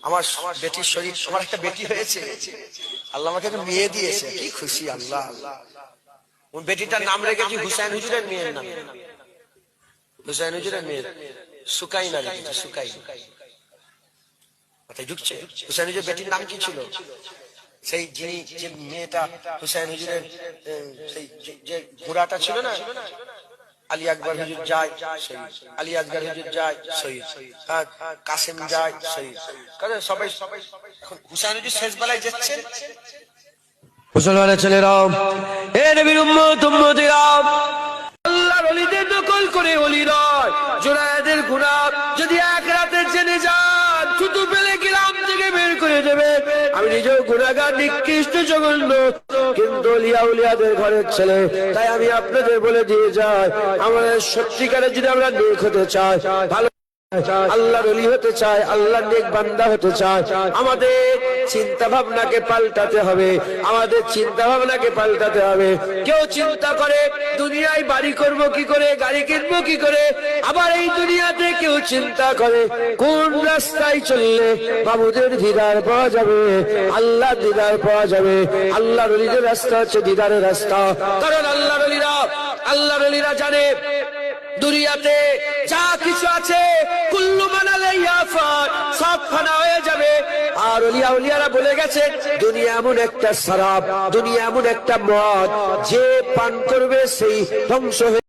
আমার বেটির শরীর, আমার একটা বেটি হয়েছে, আল্লাহ আমাকে একটা মেয়ে দিয়েছে, কি খুশি আল্লাহ। ওই বেটিটার নাম রেখেছি হুসাইন হুজুরের মেয়ের নাম, হুসাইন হুজুরের মেয়ের সুকাইনা রেখেছি, সুকাই। মাথায় ঢুকছে? হুসাইন হুজুর বেটির নাম কি ছিল? সেই যিনি, যে মেয়েটা হুসাইন হুজুরের সেই যে ঘোড়াটা ছিল না, আলী আকবর হুজুর যায় শহীদ, আলী আকবর হুজুর যায় শহীদ, কাসেম যায় শহীদ, সবাই। এখন হুসাইন হুজুর শেষ বেলায় যাচ্ছে। মুসলমানের ছেলেরা, হে নবীর উম্মত উম্মতিরা, আল্লাহর ওলিদের নকল করে ওলি নয়, জোনায়েদের গুনাহ যদি এক রাতে জেনে যান, শুধু পেলে গ্রাম থেকে বের করে দেবে। আমি নিজেও গুনাহগার, নিকৃষ্ট, জঘন্য, কিন্তু ওলিয়া উলিয়াদের ঘরের ছেলে। তাই আমি আপনাদের বলে দিয়ে যাই, আমাদের সত্যিকারে যদি আমরা নেক হতে চাই, ভালো আল্লাহর ওলি হতে চাই, আল্লাহর নেক বান্দা হতে চাই, আমাদের চিন্তা ভাবনাকে পাল্টাতে হবে, আমাদের চিন্তা ভাবনাকে পাল্টাতে হবে। কেউ চিন্তা করে দুনিয়ায় বাড়ি করব কি করে, গাড়ি কিনবো কি করে, আবার এই দুনিয়াতে কেউ চিন্তা করে কোন রাস্তায় চললে বাবুদের দিদার পাওয়া যাবে, আল্লাহ দিদার পাওয়া যাবে। আল্লাহর ওলিদের রাস্তা হচ্ছে দিদারের রাস্তা, কারণ আল্লাহর ওলিরা জানে দুনিয়াতে যা কিছু আছে কুল্লু মান আলাইহা ফান, সব ফানা হয়ে যাবে। আর উলিয়ারা বলে গেছে, দুনিয়া এমন একটা শরাব, দুনিয়া এমন একটা মদ, যে পান করবে সেই ধ্বংস হয়ে